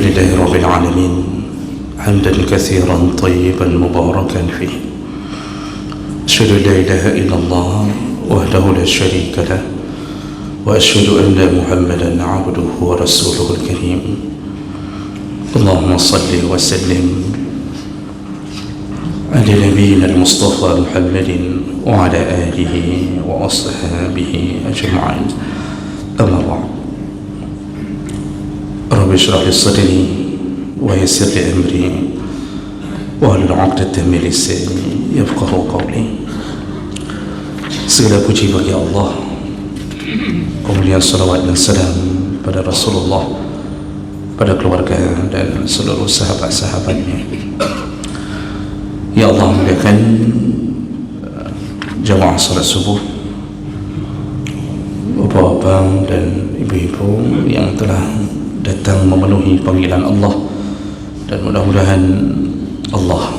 لله رب العالمين حمدا كثيرا طيبا مباركا فيه. أشهد أن لا إله إلا الله وحده لا شريك له وأشهد أن محمدا عبده ورسوله الكريم. اللهم صل وسلم على نبينا المصطفى محمد وعلى آله وأصحابه أجمعين. أما بعد، رب اشرح لي صدري ويسر لي أمري واحلل عقدة من لساني يفقهوا قولي. Segala puji bagi Allah, kemuliaan salawat dan salam pada Rasulullah, pada keluarga dan seluruh sahabat-sahabatnya. Ya Allah, muliakan jamaah salat subuh, bapak-bapak dan ibu-ibu yang telah datang memenuhi panggilan Allah, dan mudah-mudahan Allah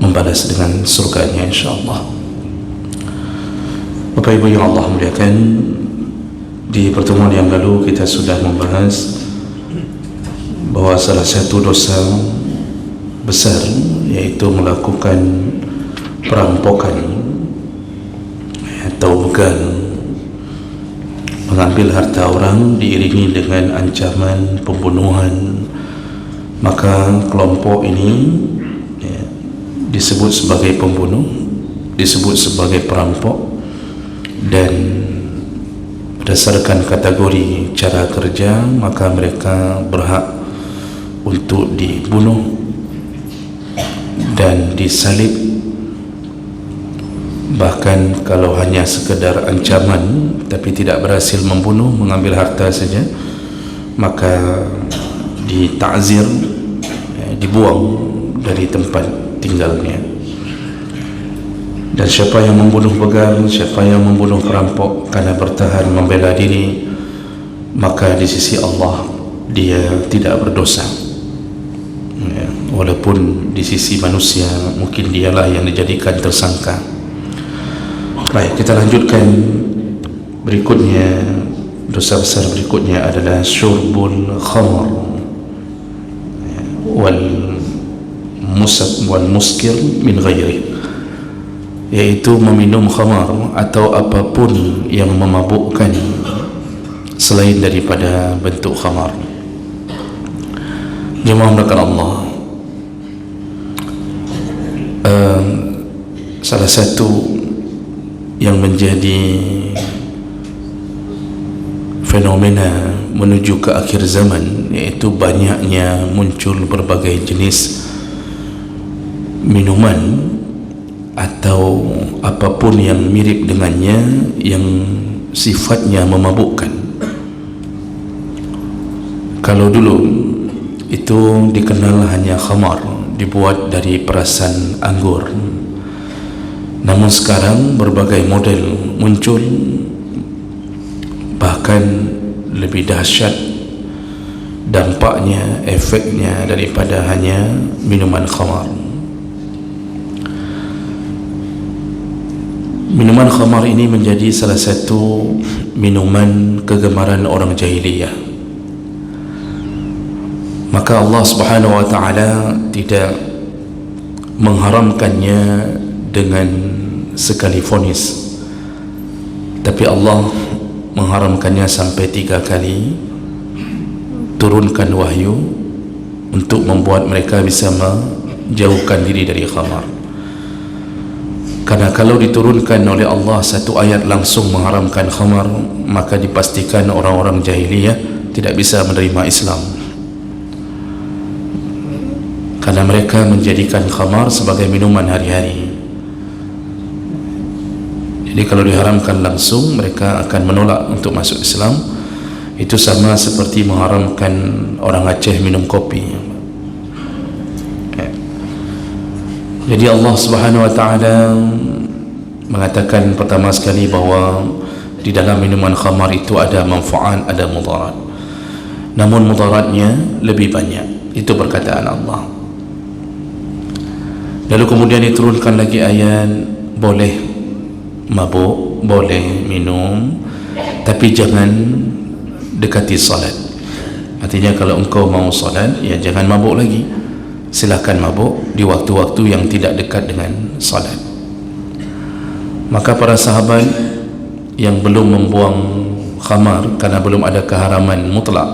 membalas dengan surganya insyaAllah. Bapak Ibu yang Allah muliakan, di pertemuan yang lalu kita sudah membahas bahawa salah satu dosa besar yaitu melakukan perampokan atau begal, mengambil harta orang diiringi dengan ancaman pembunuhan. Maka kelompok ini disebut sebagai pembunuh, disebut sebagai perampok, dan berdasarkan kategori cara kerja maka mereka berhak untuk dibunuh dan disalib. Bahkan kalau hanya sekedar ancaman tapi tidak berhasil membunuh, mengambil harta saja, maka ditakzir, dibuang dari tempat tinggalnya. Dan siapa yang membunuh begal, siapa yang membunuh perampok karena bertahan membela diri, maka di sisi Allah dia tidak berdosa. Walaupun di sisi manusia mungkin dialah yang dijadikan tersangka. Baik, kita lanjutkan. Berikutnya, dosa besar berikutnya adalah syurbul khamr wal muskir min ghairi, yaitu meminum khamar atau apapun yang memabukkan selain daripada bentuk khamar. Jemaah melakukan Allah, salah satu yang menjadi fenomena menuju ke akhir zaman yaitu banyaknya muncul berbagai jenis minuman atau apapun yang mirip dengannya yang sifatnya memabukkan. Kalau dulu itu dikenal hanya khamar, dibuat dari perasan anggur. Namun sekarang berbagai model muncul, bahkan lebih dahsyat dampaknya, efeknya daripada hanya minuman khamar. Minuman khamar ini menjadi salah satu minuman kegemaran orang jahiliyah. Maka Allah Subhanahu wa ta'ala tidak mengharamkannya dengan sekali vonis, tapi Allah mengharamkannya sampai 3 kali, turunkan wahyu untuk membuat mereka bisa menjauhkan diri dari khamar. Karena kalau diturunkan oleh Allah satu ayat langsung mengharamkan khamar, maka dipastikan orang-orang jahiliyah tidak bisa menerima Islam, karena mereka menjadikan khamar sebagai minuman hari-hari. Jadi kalau diharamkan langsung, mereka akan menolak untuk masuk Islam. Itu sama seperti mengharamkan orang Aceh minum kopi. Jadi Allah Subhanahu wa ta'ala mengatakan pertama sekali bahawa di dalam minuman khamar itu ada manfaat, ada mudarat. Namun mudaratnya lebih banyak. Itu perkataan Allah. Lalu kemudian diturunkan lagi ayat, boleh mabuk, boleh minum, tapi jangan dekati salat. Artinya kalau engkau mau solat, ya jangan mabuk lagi. Silakan mabuk di waktu-waktu yang tidak dekat dengan solat. Maka para sahabat yang belum membuang khamar karena belum ada keharaman mutlak,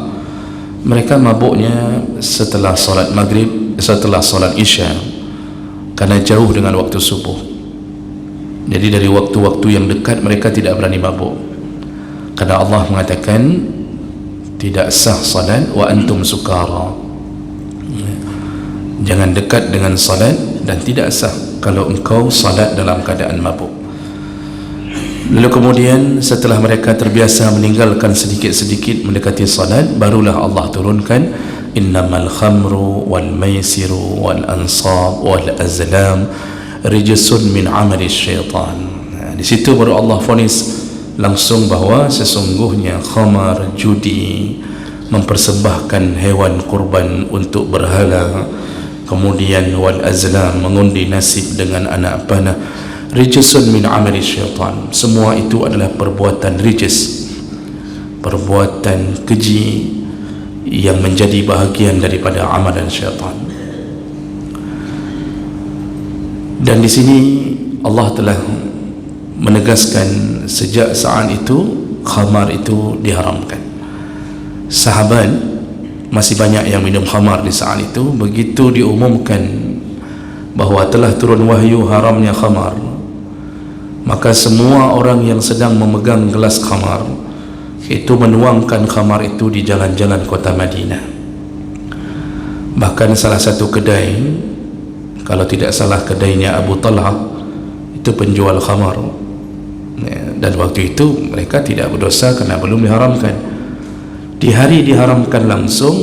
mereka mabuknya setelah solat maghrib, setelah solat isya, karena jauh dengan waktu subuh. Jadi dari waktu-waktu yang dekat mereka tidak berani mabuk, karena Allah mengatakan tidak sah salat wa antum sukara. Jangan dekat dengan salat, dan tidak sah kalau engkau salat dalam keadaan mabuk. Lalu kemudian setelah mereka terbiasa meninggalkan sedikit-sedikit mendekati salat, barulah Allah turunkan innamal khamru wal maisiru wal ansab wal azlam rijsun min amali syaitan. Di situ baru Allah vonis langsung bahawa sesungguhnya khamar, judi, mempersembahkan hewan kurban untuk berhala, kemudian wal azlam, mengundi nasib dengan anak panah, rijsun min amali syaitan, semua itu adalah perbuatan rijis, perbuatan keji yang menjadi bahagian daripada amalan syaitan. Dan di sini Allah telah menegaskan sejak saat itu khamar itu diharamkan. Sahabat masih banyak yang minum khamar di saat itu. Begitu diumumkan bahawa telah turun wahyu haramnya khamar, maka semua orang yang sedang memegang gelas khamar itu menuangkan khamar itu di jalan-jalan kota Madinah. Bahkan salah satu kedai, kalau tidak salah kedainya Abu Talha, itu penjual khamar, dan waktu itu mereka tidak berdosa karena belum diharamkan. Di hari diharamkan langsung,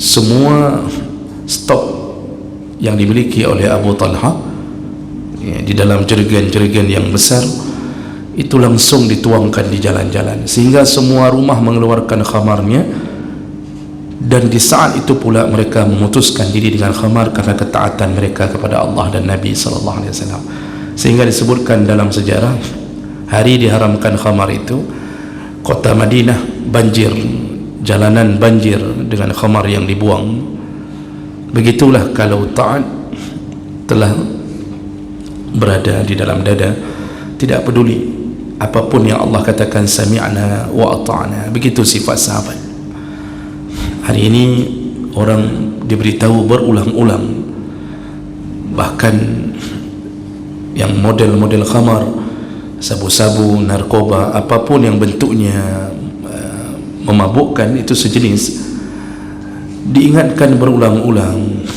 semua stok yang dimiliki oleh Abu Talha di dalam jerigen-jerigen yang besar itu langsung dituangkan di jalan-jalan, sehingga semua rumah mengeluarkan khamarnya. Dan di saat itu pula mereka memutuskan diri dengan khamar karena ketaatan mereka kepada Allah dan Nabi SAW. Sehingga disebutkan dalam sejarah, hari diharamkan khamar itu kota Madinah banjir, jalanan banjir dengan khamar yang dibuang. Begitulah kalau taat telah berada di dalam dada, tidak peduli apapun yang Allah katakan, sami'na wa ata'na. Begitu sifat sahabat. Hari ini orang diberitahu berulang-ulang, bahkan yang model-model khamar, sabu-sabu, narkoba, apapun yang bentuknya memabukkan, itu sejenis, diingatkan berulang-ulang.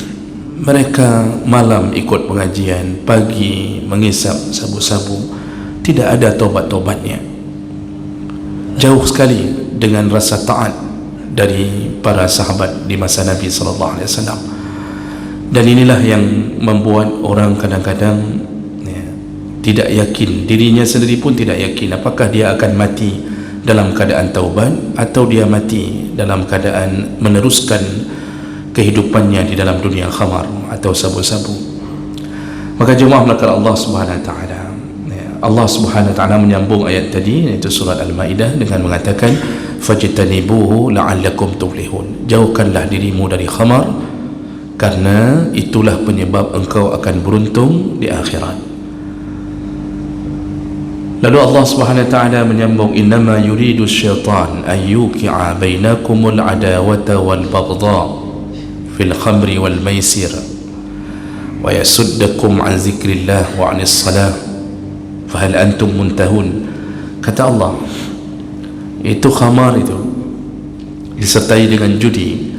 Mereka malam ikut pengajian, pagi mengisap sabu-sabu, tidak ada tobat-tobatnya. Jauh sekali dengan rasa taat dari para sahabat di masa Nabi SAW. Dan inilah yang membuat orang kadang-kadang tidak yakin, dirinya sendiri pun tidak yakin apakah dia akan mati dalam keadaan taubat atau dia mati dalam keadaan meneruskan kehidupannya di dalam dunia khamar atau sabu-sabu. Maka jemaah melakukan Allah Subhanahu Wa Taala, Allah Subhanahu Wa Taala menyambung ayat tadi, iaitu surat Al-Maidah, dengan mengatakan fajtanibuhu la'allakum tuflihun, jauhkanlah dirimu dari khamar karena itulah penyebab engkau akan beruntung di akhirat. Lalu Allah Subhanahu Wa Taala menyambung, innama yuridu syaitan an yuqi'a bainakumul adawata wal baghdha fil khamri wal maisir wa yasuddakum an zikrillah wa anis salah fahal antum muntahun. Kata Allah, itu khamar itu disertai dengan judi,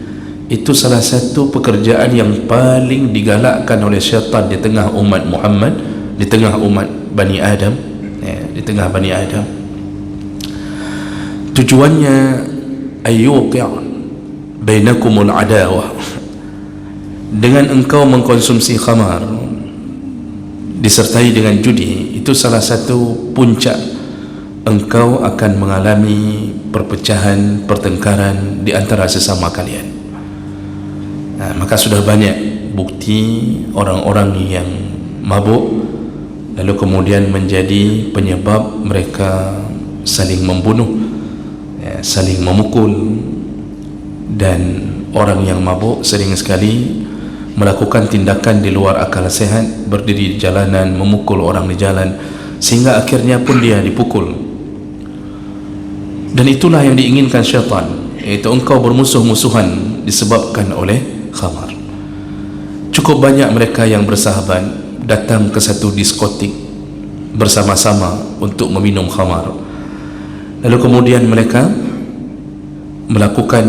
itu salah satu pekerjaan yang paling digalakkan oleh syaitan di tengah umat Muhammad, di tengah umat Bani Adam, di tengah Bani Adam. Tujuannya ayyuqi' bainakumul adawah, dengan engkau mengkonsumsi khamar disertai dengan judi, itu salah satu puncak engkau akan mengalami perpecahan, pertengkaran di antara sesama kalian. Maka sudah banyak bukti orang-orang yang mabuk lalu kemudian menjadi penyebab mereka saling membunuh, saling memukul, Dan orang yang mabuk sering sekali melakukan tindakan di luar akal sehat, berdiri di jalanan, memukul orang di jalan, sehingga akhirnya pun dia dipukul. Dan itulah yang diinginkan syaitan, iaitu engkau bermusuh-musuhan disebabkan oleh khamar. Cukup banyak mereka yang bersahabat datang ke satu diskotik bersama-sama untuk meminum khamar, lalu kemudian mereka melakukan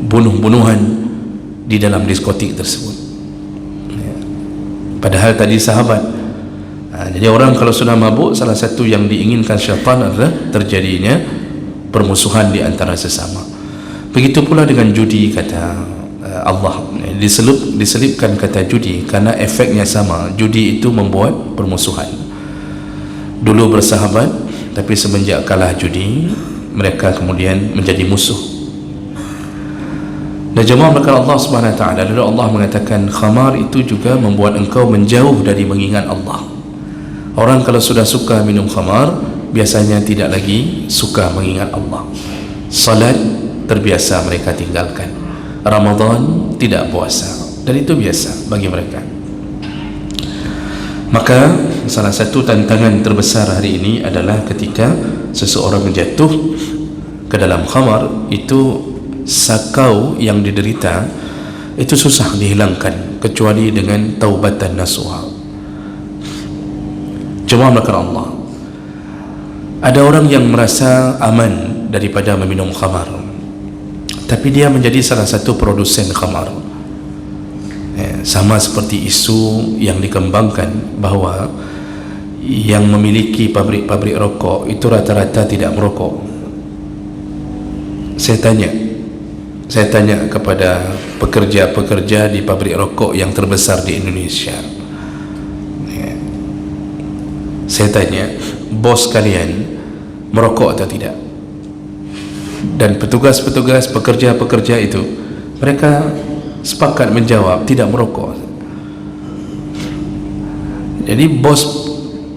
bunuh-bunuhan di dalam diskotik tersebut, padahal tadi sahabat. Jadi orang kalau sudah mabuk, salah satu yang diinginkan syaitan adalah terjadinya permusuhan di antara sesama. Begitu pula dengan judi, kata Allah, diselipkan kata judi karena efeknya sama. Judi itu membuat permusuhan. Dulu bersahabat, tapi semenjak kalah judi, mereka kemudian menjadi musuh. Dan jemaah berkata Allah Subhanahu wa taala, lalu Allah mengatakan khamar itu juga membuat engkau menjauh dari mengingat Allah. Orang kalau sudah suka minum khamar, biasanya tidak lagi suka mengingat Allah. Salat terbiasa mereka tinggalkan, Ramadan tidak puasa, dan itu biasa bagi mereka. Maka salah satu tantangan terbesar hari ini adalah ketika seseorang jatuh ke dalam khamar, itu sakau yang diderita itu susah dihilangkan kecuali dengan taubatan nasuha. Jemaah melakukan Allah, ada orang yang merasa aman daripada meminum khamar, tapi dia menjadi salah satu produsen khamar. Sama seperti isu yang dikembangkan bahawa yang memiliki pabrik-pabrik rokok itu rata-rata tidak merokok. Saya tanya kepada pekerja-pekerja di pabrik rokok yang terbesar di Indonesia, saya tanya, bos kalian merokok atau tidak? Dan petugas-petugas, pekerja-pekerja itu, mereka sepakat menjawab tidak merokok. Jadi bos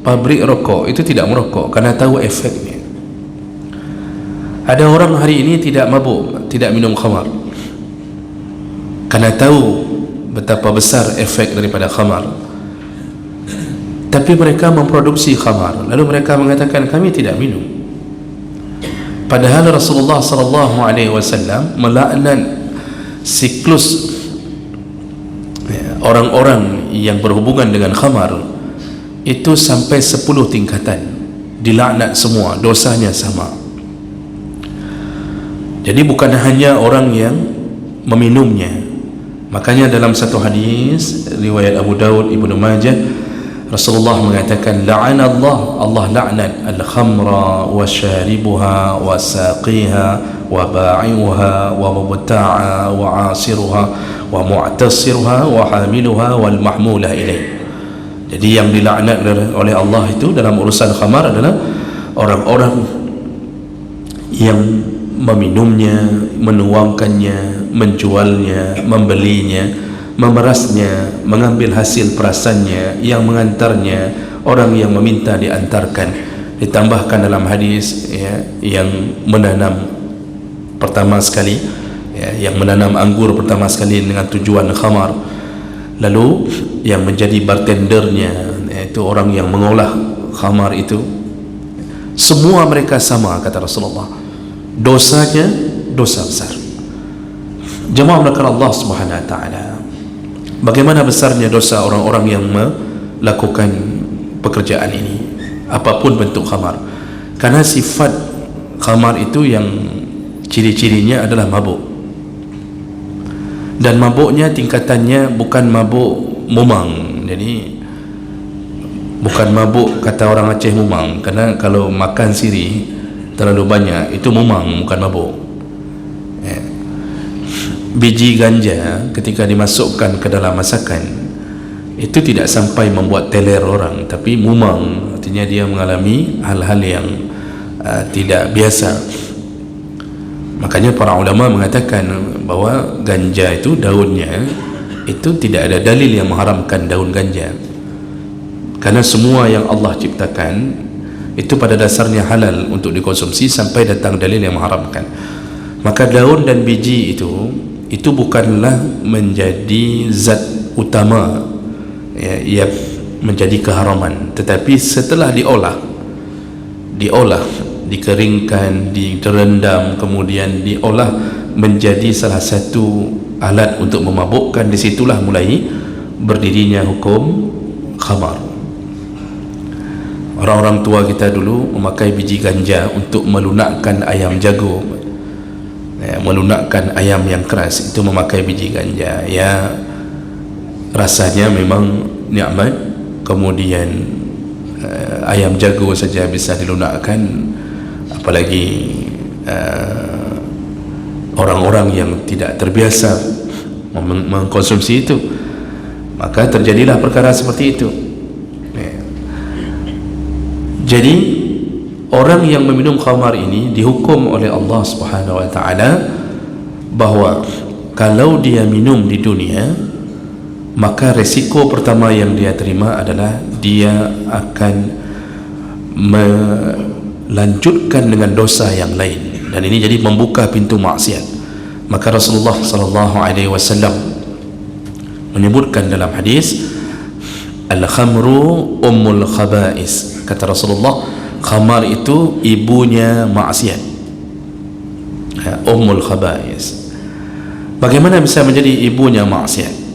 pabrik rokok itu tidak merokok karena tahu efeknya. Ada orang hari ini tidak mabuk, tidak minum khamar, karena tahu betapa besar efek daripada khamar, tapi mereka memproduksi khamar, lalu mereka mengatakan kami tidak minum. Padahal Rasulullah SAW melaknat siklus orang-orang yang berhubungan dengan khamar itu sampai 10 tingkatan, dilaknat semua, dosanya sama. Jadi bukan hanya orang yang meminumnya. Makanya dalam satu hadis riwayat Abu Daud, Ibnu Majah, Rasulullah mengatakan la'ana Allah laknat al-khamra wa syaribuha wa saqiha wa ba'i'uha wa mubta'a wa 'asiruha wa mu'tasiruha wa hamiluha wal mahmulah ilaih. Jadi yang dilaknat oleh Allah itu dalam urusan khamar adalah orang-orang yang meminumnya, menuangkannya, menjualnya, membelinya, memerasnya, mengambil hasil perasannya, yang mengantarnya, orang yang meminta diantarkan. Ditambahkan dalam hadis yang menanam pertama sekali, yang menanam anggur pertama sekali dengan tujuan khamar, lalu yang menjadi bartendernya, yaitu orang yang mengolah khamar itu, semua mereka sama, kata Rasulullah, dosanya dosa besar. Jemaah melakukan Allah Subhanahu wa taala, bagaimana besarnya dosa orang-orang yang melakukan pekerjaan ini, apapun bentuk khamar. Karena sifat khamar itu yang ciri-cirinya adalah mabuk, dan mabuknya tingkatannya bukan mabuk mumang. Jadi bukan mabuk kata orang Aceh mumang, karena kalau makan sirih terlalu banyak itu mumang, bukan mabuk. Biji ganja ketika dimasukkan ke dalam masakan itu tidak sampai membuat teler orang, tapi mumang, artinya dia mengalami hal-hal yang tidak biasa. Makanya para ulama mengatakan bahawa ganja itu daunnya itu tidak ada dalil yang mengharamkan daun ganja, karena semua yang Allah ciptakan itu pada dasarnya halal untuk dikonsumsi sampai datang dalil yang mengharamkan. Maka daun dan biji itu bukanlah menjadi zat utama yang menjadi keharaman, tetapi setelah diolah, dikeringkan, direndam, kemudian diolah menjadi salah satu alat untuk memabukkan, disitulah mulai berdirinya hukum khamar. Orang-orang tua kita dulu memakai biji ganja untuk melunakkan ayam jago, melunakkan ayam yang keras, itu memakai biji ganja. Ya, rasanya memang nikmat. Kemudian ayam jago saja bisa dilunakkan, apalagi orang-orang yang tidak terbiasa mengkonsumsi itu. Maka terjadilah perkara seperti itu. Jadi orang yang meminum khamar ini dihukum oleh Allah Subhanahu wa taala bahwa kalau dia minum di dunia, maka resiko pertama yang dia terima adalah dia akan melanjutkan dengan dosa yang lain, dan ini jadi membuka pintu maksiat. Maka Rasulullah sallallahu alaihi wasallam menyebutkan dalam hadis, al-khamru ummul khaba'is. Kata Rasulullah, khamar itu ibunya maksiat, ummul khaba'is. Bagaimana bisa menjadi ibunya maksiat?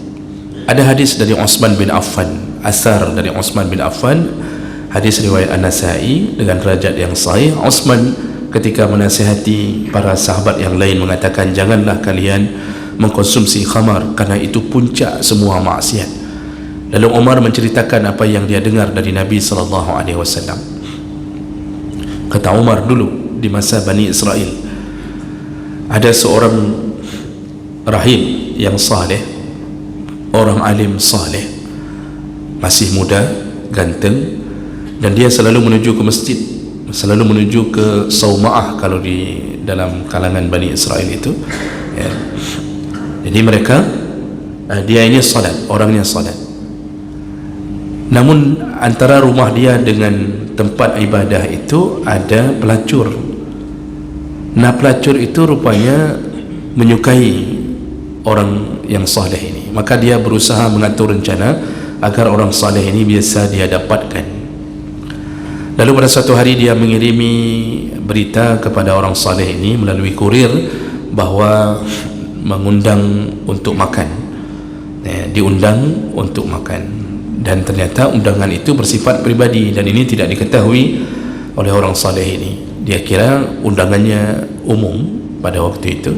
Ada hadis dari Utsman bin Affan, asar dari Utsman bin Affan, hadis riwayat An-Nasa'i dengan derajat yang sahih. Utsman ketika menasihati para sahabat yang lain mengatakan, janganlah kalian mengkonsumsi khamar karena itu puncak semua maksiat. Lalu Umar menceritakan apa yang dia dengar dari Nabi SAW. Kata Umar, dulu di masa Bani Israel ada seorang rahib yang saleh, orang alim saleh, masih muda, ganteng, dan dia selalu menuju ke masjid, selalu menuju ke Sauma'ah kalau di dalam kalangan Bani Israel itu, ya. Jadi mereka, dia ini salat, orangnya salat. Namun antara rumah dia dengan tempat ibadah itu ada pelacur. Nah, pelacur itu rupanya menyukai orang yang saleh ini. Maka dia berusaha mengatur rencana agar orang saleh ini biasa dia dapatkan. Lalu pada suatu hari dia mengirimi berita kepada orang saleh ini melalui kurir bahwa mengundang untuk makan, diundang untuk makan. Dan ternyata undangan itu bersifat pribadi, dan ini tidak diketahui oleh orang saleh ini. Dia kira undangannya umum pada waktu itu.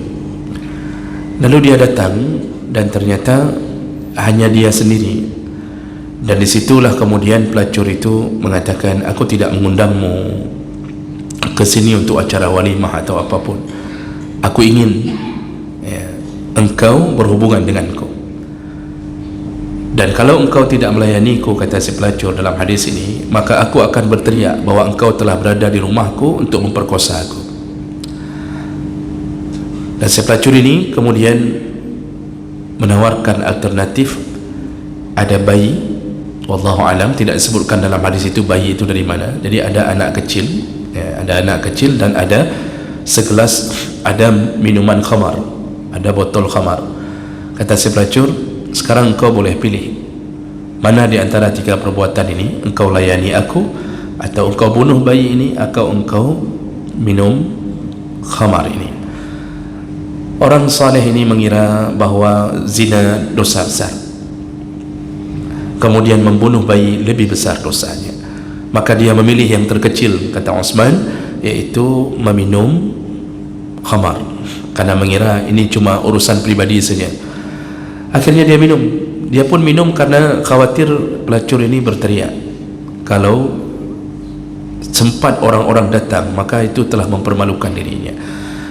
Lalu dia datang, dan ternyata hanya dia sendiri. Dan disitulah kemudian pelacur itu mengatakan, aku tidak mengundangmu ke sini untuk acara walimah atau apapun. Aku ingin engkau berhubungan denganku. Dan kalau engkau tidak melayaniku, kata si pelacur dalam hadis ini, maka aku akan berteriak bahwa engkau telah berada di rumahku untuk memperkosa aku. Dan si pelacur ini kemudian menawarkan alternatif. Ada bayi, wallahu alam, tidak disebutkan dalam hadis itu bayi itu dari mana. Jadi ada anak kecil, ada anak kecil, dan ada segelas, ada minuman khamar, ada botol khamar. Kata si pelacur, sekarang engkau boleh pilih, mana di antara tiga perbuatan ini engkau layani aku, atau engkau bunuh bayi ini, atau engkau minum khamar ini. Orang saleh ini mengira bahwa zina dosa besar, kemudian membunuh bayi lebih besar dosanya. Maka dia memilih yang terkecil, kata Utsman, yaitu meminum khamar, karena mengira ini cuma urusan pribadi saja. Akhirnya dia minum. Dia pun minum karena khawatir pelacur ini berteriak. Kalau sempat orang-orang datang, maka itu telah mempermalukan dirinya.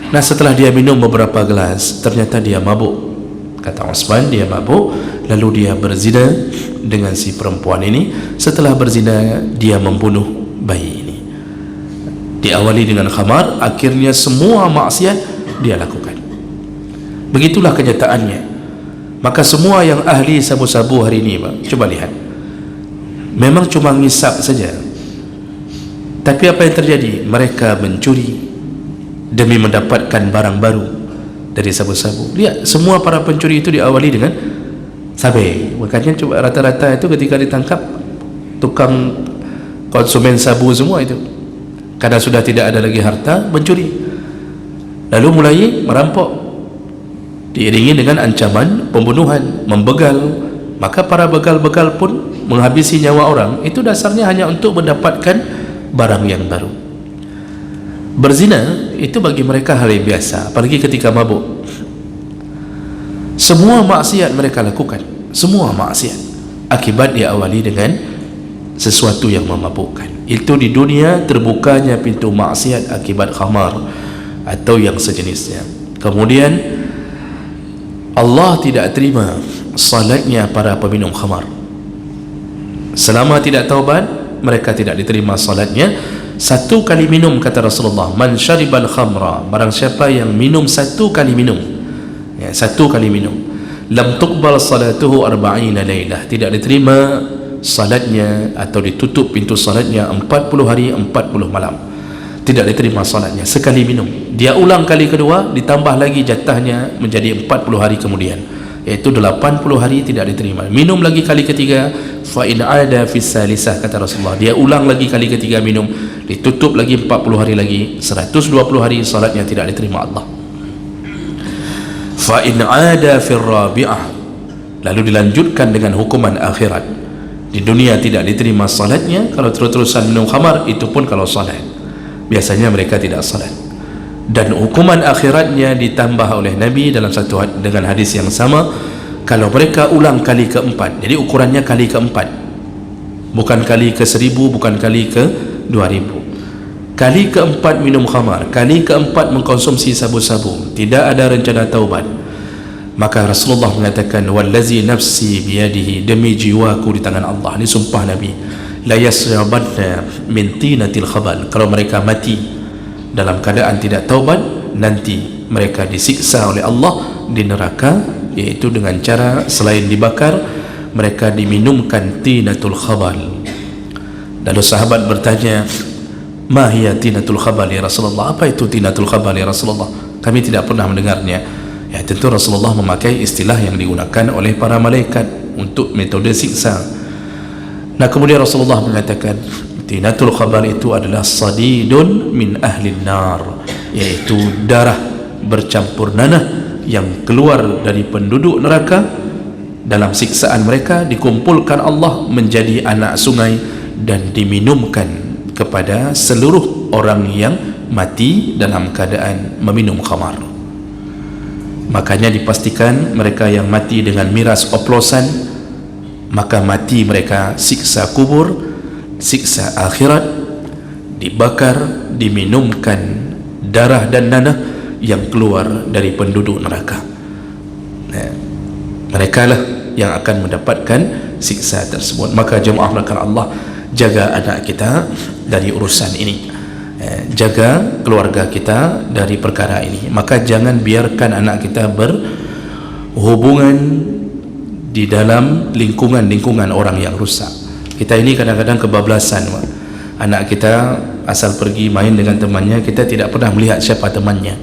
Nah, setelah dia minum beberapa gelas, ternyata dia mabuk. Kata Utsman, dia mabuk. Lalu dia berzina dengan si perempuan ini. Setelah berzina, dia membunuh bayi ini. Diawali dengan khamar, akhirnya semua maksiat dia lakukan. Begitulah kenyataannya. Maka semua yang ahli sabu-sabu hari ini, coba lihat, memang cuma ngisap saja, tapi apa yang terjadi? Mereka mencuri demi mendapatkan barang baru dari sabu-sabu. Lihat, semua para pencuri itu diawali dengan sabe. Makanya coba rata-rata itu ketika ditangkap tukang konsumen sabu semua itu, karena sudah tidak ada lagi harta, mencuri, lalu mulai merampok, diiringi dengan ancaman pembunuhan, membegal. Maka para begal-begal pun menghabisi nyawa orang, itu dasarnya hanya untuk mendapatkan barang yang baru. Berzina itu bagi mereka hal yang biasa, apalagi ketika mabuk. Semua maksiat mereka lakukan, semua maksiat, akibat diawali dengan sesuatu yang memabukkan. Itu di dunia terbukanya pintu maksiat akibat khamar atau yang sejenisnya. Kemudian Allah tidak terima salatnya para peminum khamar. Selama tidak taubat, mereka tidak diterima salatnya. Satu kali minum, kata Rasulullah, man syaribal khamra, barang siapa yang minum satu kali minum, ya, satu kali minum, lam tuqbal salatuhu arba'ina laylah, tidak diterima salatnya atau ditutup pintu salatnya 40 hari 40 malam, tidak diterima salatnya sekali minum. Dia ulang kali kedua, ditambah lagi jatahnya menjadi 40 hari kemudian, yaitu 80 hari tidak diterima. Minum lagi kali ketiga, fa in ada fis salisah, kata Rasulullah, dia ulang lagi kali ketiga minum, ditutup lagi 40 hari lagi, 120 hari salatnya tidak diterima Allah. Fa in ada fir rabi'ah, lalu dilanjutkan dengan hukuman akhirat. Di dunia tidak diterima salatnya kalau terus-terusan minum khamar, itu pun kalau salat, biasanya mereka tidak salat. Dan hukuman akhiratnya ditambah oleh Nabi dalam dengan hadis yang sama, kalau mereka ulang kali keempat. Jadi ukurannya kali keempat, bukan kali ke 1000, bukan kali ke 2000. Kali keempat minum khamar, kali keempat mengkonsumsi sabu-sabu, tidak ada rencana taubat, maka Rasulullah mengatakan, wallazi nafsi biyadihi, demi jiwaku di tangan Allah, ini sumpah Nabi, la yasrabanna min tinatil khabal, kalau mereka mati dalam keadaan tidak taubat, nanti mereka disiksa oleh Allah di neraka, yaitu dengan cara selain dibakar, mereka diminumkan tinatul khabal. Lalu sahabat bertanya, ma hiya tinatul khabal ya Rasulullah, apa itu tinatul khabal ya Rasulullah, kami tidak pernah mendengarnya. Ya, tentu Rasulullah memakai istilah yang digunakan oleh para malaikat untuk metode siksa. Nah, kemudian Rasulullah mengatakan, tinatul khabar itu adalah sadidun min ahli nar, yaitu darah bercampur nanah yang keluar dari penduduk neraka. Dalam siksaan mereka dikumpulkan Allah menjadi anak sungai dan diminumkan kepada seluruh orang yang mati dalam keadaan meminum khamar. Makanya dipastikan mereka yang mati dengan miras oplosan, maka mati mereka siksa kubur, siksa akhirat, dibakar, diminumkan darah dan nanah yang keluar dari penduduk neraka. Nah, mereka lah yang akan mendapatkan siksa tersebut. Maka jemaah rakan Allah, jaga anak kita dari urusan ini, jaga keluarga kita dari perkara ini. Maka jangan biarkan anak kita berhubungan di dalam lingkungan orang yang rusak. Kita ini kadang-kadang kebablasan, anak kita asal pergi main dengan temannya, kita tidak pernah melihat siapa temannya.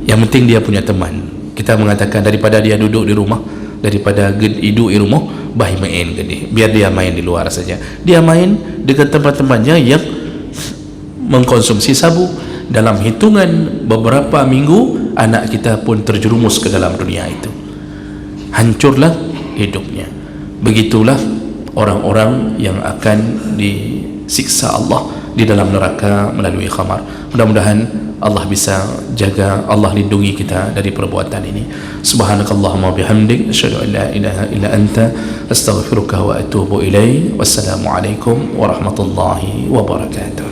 Yang penting dia punya teman. Kita mengatakan, daripada dia duduk di rumah, daripada hidup di rumah, baik main gede, biar dia main di luar saja. Dia main dengan teman-temannya yang mengkonsumsi sabu. Dalam hitungan beberapa minggu, anak kita pun terjerumus ke dalam dunia itu, hancurlah hidupnya. Begitulah orang-orang yang akan disiksa Allah di dalam neraka melalui khamar. Mudah-mudahan Allah bisa jaga, Allah lindungi kita dari perbuatan ini. Subhanakallahumma bihamdik, asyhadu an la ilaha illa anta, astaghfiruka wa atubu ilaik. Wassalamualaikum warahmatullahi wabarakatuh.